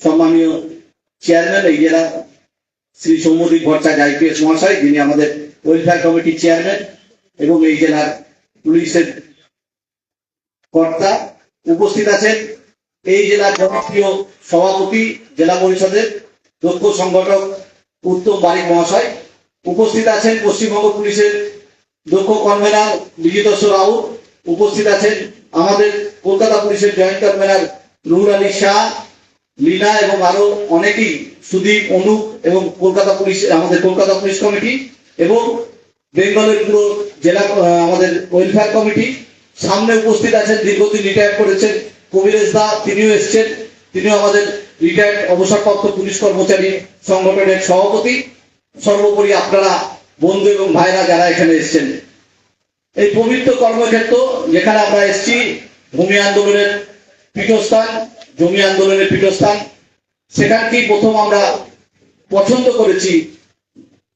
সম্মানীয় চেয়ারম্যান এই জেলা শ্রী সৌম্যদীপ ভট্টাচার্য আইপিএস মহাশয়, যিনি আমাদের ওয়েলফেয়ার কমিটির চেয়ারম্যান এবং এই জেলার পুলিশের কর্তা। উপস্থিত আছেন এই জেলার জনপ্রিয় সভাপতি জেলা পরিষদের দক্ষ সংগঠক উত্তম বারিক মহাশয়। উপস্থিত আছেন পশ্চিমবঙ্গ পুলিশের দক্ষ কনভেনার বিজিতস্ব রাউ। উপস্থিত আছেন আমাদের কলকাতা পুলিশের জয়েন্ট কনভেনার রুহুল আলী শাহ, লীনা এবং আরো অনেকেই, সুদীপ, অনুপ এবং কলকাতা পুলিশ, আমাদের কলকাতা পুলিশ কমিটি এবং বেঙ্গলের পুরো জেলা আমাদের ওয়েলফেয়ার কমিটি। সামনে উপস্থিত আছেন দীর্ঘদিন রিটায়ার করেছেন কবিরেশ দা, তিনিও এসছেন, তিনিও আমাদের রিটায়ার্ড অবসরপ্রাপ্ত পুলিশ কর্মচারী সংগঠনের সভাপতি। সর্বোপরি আপনারা বন্ধু এবং ভাইরা যারা এখানে এসছেন, এই পবিত্র কর্মক্ষেত্র যেখানে আমরা এসেছি, ভূমি আন্দোলনের পীঠস্থান, জমি আন্দোলনের পীঠস্থান, সেখানকেই প্রথম আমরা পছন্দ করেছি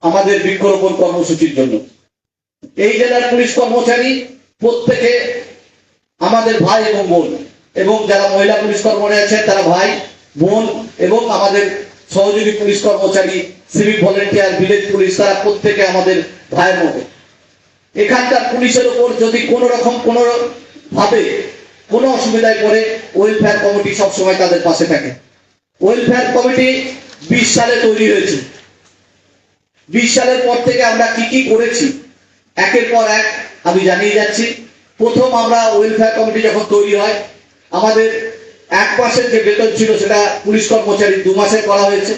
আমাদের বৃক্ষরোপণ কর্মসূচির জন্য। এই জেলার পুলিশ কর্মচারী প্রত্যেকে আমাদের ভাই এবং বোন, এবং যারা মহিলা পুলিশ কর্মচারী আছেন তারা ভাই বোন, এবং আমাদের সহযোগী পুলিশ কর্মচারী, সিভিক ভলেন্টিয়ার, ভিলেজ পুলিশ, তারা প্রত্যেকে আমাদের ভাইয়ের মতো। এখানকার পুলিশের উপর যদি কোনো রকম কোনো ভাবে কোনো অসুবিধায় পড়ে, ওয়েলফেয়ার কমিটি সবসময় তাদের পাশে থাকে। ওয়েলফেয়ার কমিটি 20 সালে তৈরি হয়েছে। 20 সালের পর থেকে আমরা কি কি করেছি একের পর এক আমি জানিয়ে যাচ্ছি। প্রথম আমরা ওয়েলফেয়ার কমিটি যখন তৈরি হয়, আমাদের 1 মাসের যে বেতন ছিল সেটা পুলিশ কর্মচারী 2 মাসের করা হয়েছে।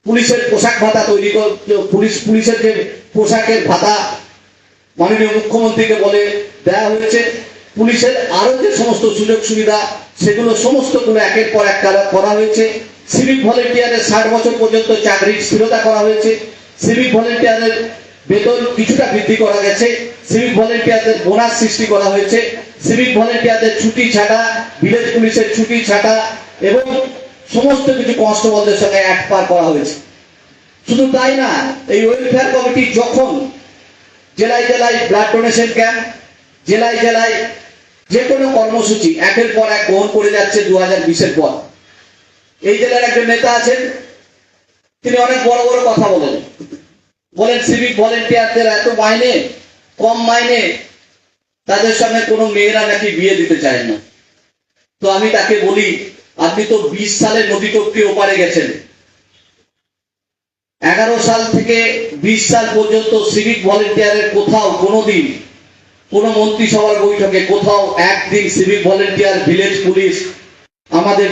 পুলিশের পোশাক ভাতা তৈরি পুলিশের যে পোশাকের ভাতা মাননীয় মুখ্যমন্ত্রীকে বলে দেওয়া হয়েছে। পুলিশের আরো যে সমস্ত সুযোগ সুবিধা সেগুলো সমস্তগুলো একের পর এক করা হয়েছে। সিভিক ভলেন্টিয়ারের 60 বছর পর্যন্ত চাকরির স্থিরতা করা হয়েছে। সিভিক ভলেন্টিয়ারের বেতন কিছুটা বৃদ্ধি করা গেছে। সিভিক ভলেন্টিয়ারদের বোনাস সৃষ্টি করা হয়েছে। সিভিক ভলেন্টিয়ারদের ছুটি ছাটা, ভিলেজ পুলিশের ছুটি ছাটা এবং সমস্ত কিছু কনস্টেবলদের সঙ্গে এক পার করা হয়েছে। শুধু তাই না, এই ওয়েলফেয়ার কমিটি যখন জেলায় জেলায় ব্লাড ডোনেশন ক্যাম্প, জেলায় জেলায় যে কোনো কর্মসূচি একের পর এক গ্রহণ করে যাচ্ছে 2020-এর পর। এই জেলার একজন নেতা আছেন, তিনি অনেক বড় বড় কথা বলেন সিভিক ভলেন্টিয়ারদের এত মাইনে, কম মাইনে, তাদের সঙ্গে কোনো মেয়েরা নাকি বিয়ে দিতে চায় না। তো আমি তাকে বলি, আপনি তো 20 সালে নদী টপকে ওপারে গেছেন। 11 সাল থেকে 20 সাল পর্যন্ত সিভিক ভলেন্টিয়ারের কোথাও কোনোদিন কোনো মন্ত্রিসভার বৈঠকে কোথাও একদিন সিভিক ভলেন্টিয়ার, ভিলেজ পুলিশ আমাদের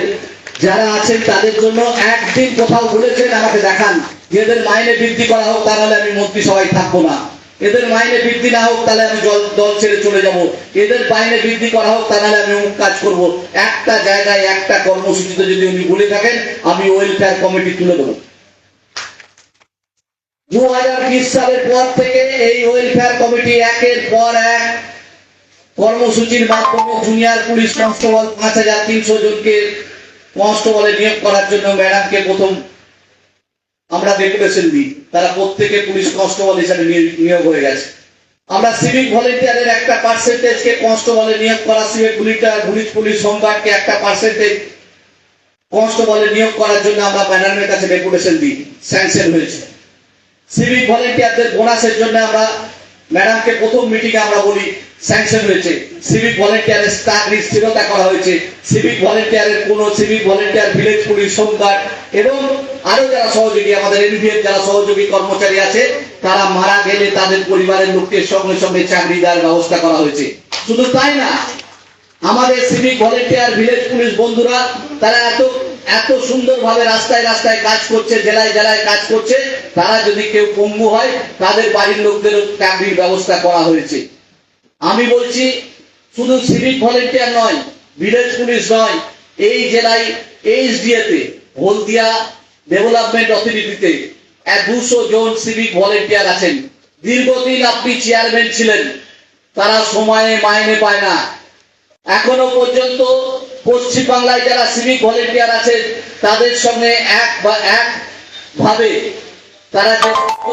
যারা আছেন তাদের জন্য একদিন কোথাও বলেছেন আমাকে দেখান যে এদের মাইনে বৃদ্ধি করা হোক, তাহলে আমি মন্ত্রিসভায় থাকবো না। এদের মাইনে বৃদ্ধি না হোক তাহলে আমি দল ছেড়ে চলে যাব। এদের মাইনে বৃদ্ধি করা হোক তাহলে আমি অমুক কাজ করব। একটা জায়গায় একটা কর্মসূচিতে যদি উনি বলে থাকেন, আমি ওয়েলফেয়ার কমিটি তুলে দেবো। 2020 সালের পর থেকে এই ওয়েলফেয়ার কমিটি একের পর এক কর্মসূচির মাধ্যমে জুনিয়র পুলিশ কনস্টেবল 5300 জনকে কনস্টেবলে নিয়োগ করার জন্য ম্যাডামকে প্রথম আমরা ডেপুটেশন দিই। তারা প্রত্যেকে পুলিশ কনস্টেবল হিসাবে নিয়োগ হয়ে গেছে। আমরা সিভিক ভলেন্টিয়ারের একটা পার্সেন্টেজকে কনস্টেবলে নিয়োগ করা, সিভিক পুলিশ পুলিশ হোমগার্ডকে একটা পার্সেন্টেজ কনস্টেবলে নিয়োগ করার জন্য আমরা ম্যাডামের কাছে ডেপুটেশন দিই, স্যাংশন হয়েছে। সিভিক ভলেন্টিয়ারদের বোনাসের জন্য আমরা ম্যাডামকে প্রথম মিটিংয়ে আমরা বলি স্যাংশন হয়েছে। সিভিক ভলেন্টিয়ারের চাকরির স্থিরতা করা হয়েছে। সিভিক ভলেন্টিয়ারের কোন civic volunteer, village police, home guard এবং আরো যারা সহযোগী আমাদের এনভিএফ যারা সহযোগী কর্মচারী আছে, তারা মারা গেলে তাদের পরিবারের লোককে সঙ্গে সঙ্গে চাকরি দেওয়ার ব্যবস্থা করা হয়েছে। শুধু তাই না, আমাদের সিভিক ভলেন্টিয়ার, ভিলেজ পুলিশ বন্ধুরা তারা এত সুন্দরভাবে রাস্তায় রাস্তায় কাজ করছে, জেলায় জেলায় কাজ করছে। তারা যদি কেউ পঙ্গু হয় তাদের বাড়ির লোকদেরও চাকরির ব্যবস্থা করা হয়েছে। আমি বলছি শুধু সিভিক ভলেন্টিয়ার নয়, ভিলেজ পুলিশ নয়, এই জেলায় এইচডিএতে, হলদিয়া ডেভেলপমেন্ট অথরিটিতে 200 জন সিভিক ভলেন্টিয়ার আছেন। দীর্ঘদিন আপনি চেয়ারম্যান ছিলেন, তারা সময়ে মাইনে পায় না। এখনো পর্যন্ত পশ্চিম বাংলায় যারা সিভিক ভলেন্টিয়ার আছেন তাদের সঙ্গে একভাবে তারা যে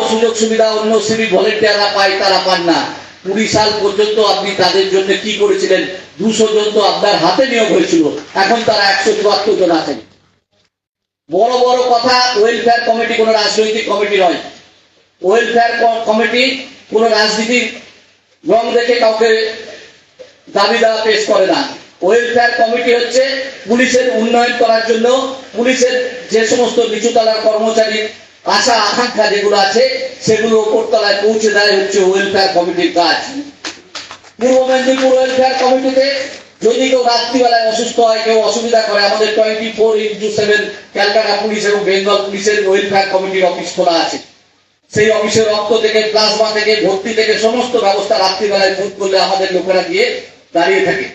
সুযোগ সুবিধা অন্য সিভিক ভলেন্টিয়াররা পায় তারা পান না। 20 সাল পর্যন্ত আপনি তাদের জন্য কি করেছিলেন? 200 জন তো আপনার হাতে নিয়োগ হয়েছিল, এখন তারা 174 জন আছেন। বড় বড় কথা। ওয়েলফেয়ার কমিটি কোনো রাজনৈতিক কমিটি নয়। ওয়েলফেয়ার কমিটি কোনো রাজনীতির রং দেখে কাউকে দাবি দেওয়া পেশ করে না। ওয়েলফেয়ার কমিটি হচ্ছে পুলিশের উন্নয়ন করার জন্য, পুলিশের যে সমস্ত নিচুতলার কর্মচারীর আশা আকাঙ্ক্ষা যেগুলো আছে সেগুলো উপরতলায় পৌঁছে দেয় হচ্ছে ওয়েলফেয়ার কমিটির কাজ। পূর্ব মেদিনীপুর ওয়েলফেয়ার কমিটিতে যদি কেউ রাত্রিবেলায় অসুস্থ হয়, কেউ অসুবিধা করে, আমাদের 24x7 ক্যালকাটা পুলিশ এবং বেঙ্গল পুলিশের ওয়েলফেয়ার কমিটির অফিস খোলা আছে। সেই অফিসের রক্ত থেকে, প্লাজমা থেকে, ভর্তি থেকে সমস্ত ব্যবস্থা রাত্রিবেলায় বুক করলে আমাদের লোকেরা গিয়ে দাঁড়িয়ে থাকে।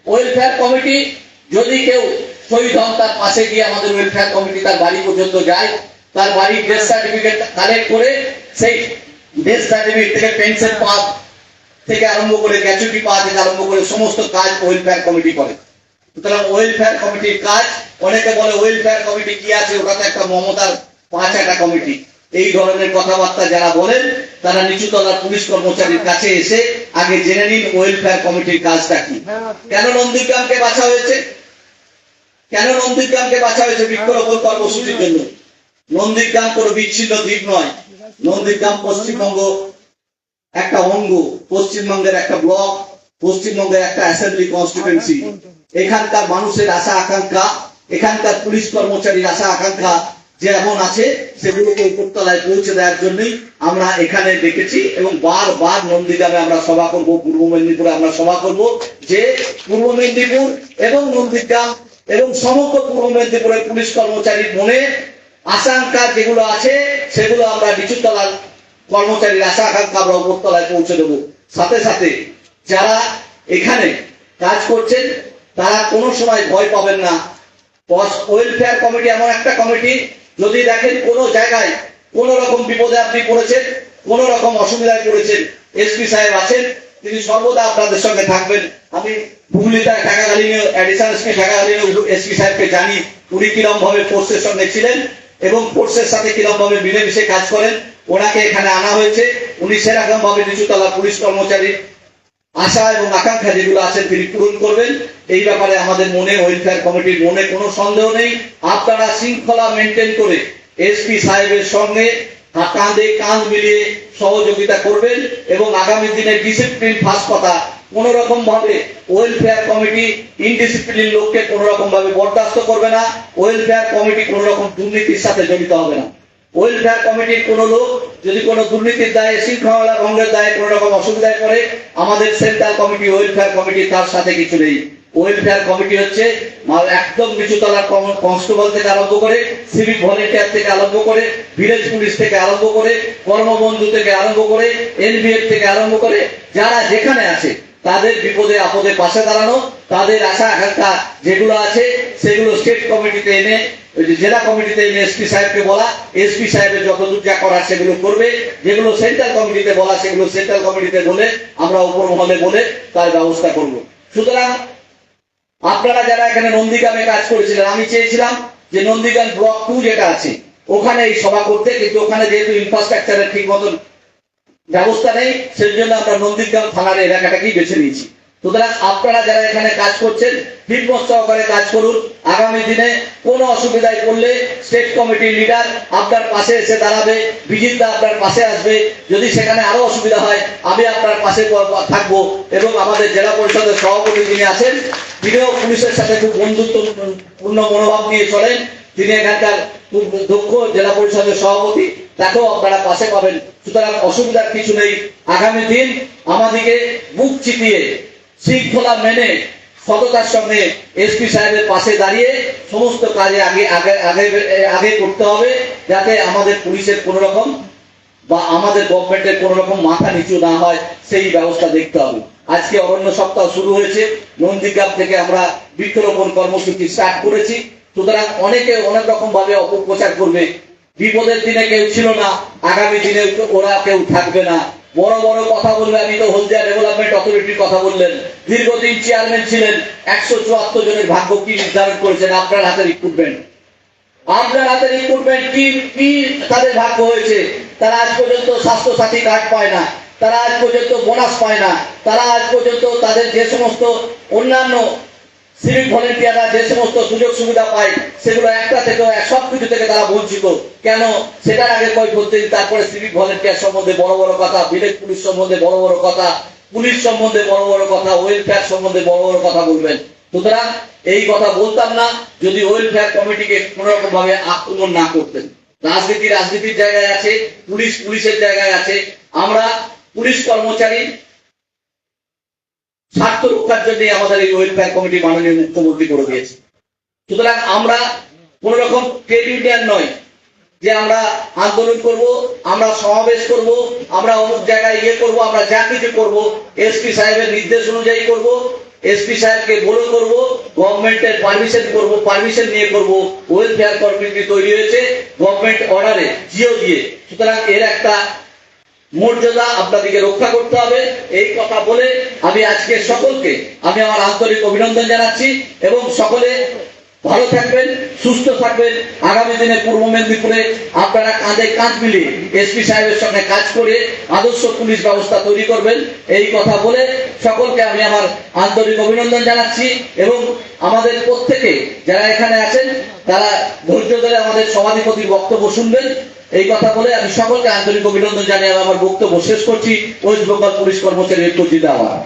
ওয়েলফেয়ার কমিটি যদি কেউ শহীদ হন, তার পাশে গিয়ে আমাদের ওয়েলফেয়ার কমিটি তার বাড়ি পর্যন্ত যায়, তার বাড়ির ডেথ সার্টিফিকেট কালেক্ট করে সেই ডেথ সার্টিফিকেট থেকে পেনশন পাওয়া থেকে আরম্ভ করে গ্র্যাচুইটি পাওয়া থেকে আরম্ভ করে সমস্ত কাজ ওয়েলফেয়ার কমিটি করে। সুতরাং ওয়েলফেয়ার কমিটির কাজ, অনেকে বলে ওয়েলফেয়ার কমিটি কি আছে, ওটা তো একটা মমতার পাঁচাটা কমিটি। এই ধরনের কথাবার্তা যারা বলেন তারা নিচুতলার পুলিশ কর্মচারীর কাছে এসে আগে জেনে নিন ওয়েলফেয়ার কমিটির কাজটা কি। কেন নন্দীগ্রামকে বাঁচা হয়েছে? কেন নন্দীগ্রামকে বাঁচা হয়েছে? বৃক্ষরোপণ কর্মসূচির জন্য। নন্দীগ্রাম কোনো বিচ্ছিন্ন দ্বীপ নয়। নন্দীগ্রাম পশ্চিমবঙ্গ একটা অঙ্গ, পশ্চিমবঙ্গের একটা ব্লক, পশ্চিমবঙ্গের একটা অ্যাসেম্বলি কনস্টিটুয়েন্সি। এখানকার মানুষের আশা আকাঙ্ক্ষা, এখানকার পুলিশ কর্মচারীর আশা আকাঙ্ক্ষা যেমন আছে সেগুলোকে উপরতলায় পৌঁছে দেওয়ার জন্যই আমরা এখানে ডেকেছি এবং বারবার নন্দীগ্রামে আমরা সভা করব, পূর্ব মেদিনীপুরে আমরা সভা করব, যে পূর্ব মেদিনীপুর এবং নন্দীগ্রাম এবং সমগ্র পূর্ব মেদিনীপুরের পুলিশ কর্মচারীর মনে আশঙ্কা যেগুলো আছে সেগুলো আমরা নিচুতলার কর্মচারীর আশা আকাঙ্ক্ষা আমরা উপরতলায় পৌঁছে দেবো। সাথে সাথে যারা এখানে কাজ করছেন তারা কোনো সময় ভয় পাবেন না। ওয়েলফেয়ার কমিটি এমন একটা কমিটি, যদি দেখেন কোনো জায়গায় কোন রকম বিপদে আপনি পড়েছেন, কোন রকম অসুবিধায় পড়েছেন, এসপি সাহেব আছেন, তিনি সর্বদা আপনাদের সঙ্গে থাকবেন। আমি হুগলিতে থাকাকালীন অ্যাডিশনাল এসপি থাকাকালীন এসপি সাহেবকে জানি উনি কিরম ভাবে ফোর্সের সঙ্গে ছিলেন এবং ফোর্সের সাথে কিরম ভাবে মিলেমিশে কাজ করেন। ওনাকে এখানে আনা হয়েছে, উনি সেরকম ভাবে নিচুতলা পুলিশ কর্মচারী আশা এবং আকাঙ্ক্ষা যেগুলো আছেন তিনি পূরণ করবেন। এই ব্যাপারে আমাদের মনে, ওয়েলফেয়ার কমিটির মনে কোনো সন্দেহ নেই। আপনারা শৃঙ্খলা মেনটেন করে এসপি সাহেবের সঙ্গে কাঁধে কাঁধ মিলিয়ে সহযোগিতা করবেন এবং আগামী দিনে ডিসিপ্লিন ফার্স্ট কথা। কোন রকম ভাবে ওয়েলফেয়ার কমিটি ইনডিসিপ্লিন লোককে কোন রকম ভাবে বরদাস্ত করবে না। ওয়েলফেয়ার কমিটি কোন রকম দুর্নীতির সাথে জড়িত হবে না। ওয়েলফেয়ার কমিটির কোন লোক যদি কোনো দুর্নীতির দায়ে, শৃঙ্খলা ভঙ্গের দায়ে কোন রকম অসুবিধায় পড়ে, আমাদের সেন্ট্রাল কমিটি, ওয়েলফেয়ার কমিটি তার সাথে কিছু নেই। ওয়েলফেয়ার কমিটি হচ্ছে একদম নিচুতলার কনস্টেবল থেকে আরম্ভ করে, সিভিক ভলেন্টিয়ার থেকে আরম্ভ করে, ভিলেজ পুলিশ থেকে আরম্ভ করে, কর্মবন্ধু থেকে আরম্ভ করে, এনবিএফ থেকে আরম্ভ করে, যারা যেখানে আছে তাদের বিপদে আপদে পাশে দাঁড়ানো, তাদের আশা আকাঙ্ক্ষা যেগুলো আছে সেগুলো স্টেট কমিটিতে এনে, জেলা কমিটিতে এনে এসপি সাহেবকে বলা, এসপি সাহেবের যতদূর যা করার সেগুলো করবে। যেগুলো সেন্ট্রাল কমিটিতে বলা সেগুলো সেন্ট্রাল কমিটিতে বলে আমরা উপর মহলে বলে তার ব্যবস্থা করব। সুতরাং আপনারা যারা এখানে নন্দীগ্রামে কাজ করেছিলেন, আমি চেয়েছিলাম যে নন্দীগ্রাম ব্লক 2 যেটা আছে ওখানে এই সভা করতে, কিন্তু ওখানে যেহেতু ইনফ্রাস্ট্রাকচারের ঠিক মতন ব্যবস্থা নেই, সেই জন্য আমরা নন্দীগ্রাম থানার এলাকাটাকেই বেছে নিয়েছি। সুতরাং আপনারা যারা এখানে কাজ করছেন হিম্মত সহকারে কাজ করুন। আগামী দিনে কোনো অসুবিধায় পড়লে স্টেট কমিটির লিডার আপনার পাশে এসে দাঁড়াবে, বিজিতদা আপনার পাশে আসবে। যদি সেখানে আরো অসুবিধা হয় আমি আপনার পাশে থাকবো এবং আমাদের জেলা পরিষদের সভাপতি যিনি আছেন তিনিও পুলিশের সাথে খুব বন্ধুত্বপূর্ণ মনোভাব নিয়ে চলেন। তিনি এখানকার খুব দক্ষ জেলা পরিষদের সভাপতি, তাকেও আপনারা পাশে পাবেন। সুতরাং অসুবিধার কিছু নেই। আগামী দিন আমাদেরকে বুক চিপিয়ে শৃঙ্খলা মেনে সততার সঙ্গে এসপি সাহেবের পাশে দাঁড়িয়ে সমস্ত কাজে আগে করতে হবে, যাতে আমাদের পুলিশের কোন রকম বা আমাদের গভর্নমেন্টের কোন রকম মাথা নিচু না হয়, সেই ব্যবস্থা দেখতে হবে। আজকে অরণ্য সপ্তাহ শুরু হয়েছে, নন্দীগ্রাম থেকে আমরা বৃক্ষরোপণ কর্মসূচি স্টার্ট করেছি। সুতরাং অনেকে অনেক রকম ভাবে অপপ্রচার করবে। বিপদের দিনে কেউ ছিল না, আগামী দিনে ওরা কেউ থাকবে না। বড় বড় কথা বলবে। আমি তো হলদিয়া ডেভেলপমেন্ট অথরিটির কথা বললেন, দীর্ঘদিন চেয়ারম্যান ছিলেন, 174 জনের ভাগ্য কি নির্ধারণ করেছেন? আপনার হাতে রিক্রুটমেন্ট, আপনার হাতে রিক্রুটমেন্ট কি তাদের ভাগ্য হয়েছে? তারা আজ পর্যন্ত স্বাস্থ্য সাথী কার্ড পায় না, তারা আজ পর্যন্ত বোনাস পায় না, তারা আজ পর্যন্ত তাদের যে সমস্ত অন্যান্য সিভিক ভলেন্টিয়াররা যে সমস্ত সুযোগ সুবিধা পায় সেগুলো একটা থেকে সবকিছু থেকে তারা বঞ্চিত কেন, সেটার আগে কৈফিয়ত দিন। তারপরে সিভিক ভলেন্টিয়ার সম্বন্ধে বড় বড় কথা, ভিলেজ পুলিশ সম্বন্ধে বড় বড় কথা, পুলিশ সম্বন্ধে বড় বড় কথা, ওয়েলফেয়ার সম্বন্ধে বড় বড় কথা বলবেন। সুতরাং এই কথা বলতাম না যদি ওয়েলফেয়ার কমিটিকে কোন রকম ভাবে আক্রমণ না করতেন। রাজনীতির জায়গায় আছে, পুলিশের জায়গায় আছে। আমরা পুলিশ কর্মচারী স্বার্থ রক্ষার জন্য আমাদের এই ওয়েলফেয়ার কমিটি মাননীয় মুখ্যমন্ত্রী করে দিয়েছে। সুতরাং আমরা কোন রকম ট্রেড ইউনিয়ন নয় যে আমরা আন্দোলন করব, আমরা সমাবেশ করব, আমরা অমুক জায়গায় করব, আমরা যা কিছু করব এসপি সাহেবের নির্দেশ অনুযায়ী করব, এসপি সাহেবকে বলে করব, গভর্নমেন্টের পারমিশন নিয়ে করব। ওয়েলফেয়ার কমিটি তৈরি হয়েছে গভর্নমেন্ট অর্ডারে, জিও দিয়ে। সুতরাং এর একটা মর্যাদা আপনাদেরকে রক্ষা করতে হবে। এই কথা বলে আমি আজকে সকলকে আমি আমার আন্তরিক অভিনন্দন জানাচ্ছি এবং সকলে ভালো থাকবেন, সুস্থ থাকবেন। আগামী দিনে পূর্ব মেদিনীপুরে আপনারা কাঁধে কাঁধ মিলিয়ে এসপি সাহেবের সঙ্গে কাজ করে আদর্শ পুলিশ ব্যবস্থা তৈরি করবেন। এই কথা বলে সকলকে আমি আমার আন্তরিক অভিনন্দন জানাচ্ছি এবং আমাদের প্রত্যেকে যারা এখানে আছেন তারা ধৈর্য ধরে আমাদের সভাধিপতির বক্তব্য শুনবেন। এই কথা বলে আমি সকলকে আন্তরিক অভিনন্দন জানিয়ে আমার বক্তব্য শেষ করছি। ওয়েস্ট বেঙ্গল পুলিশ কর্মচারী ঐক্য জিন্দাবাদ।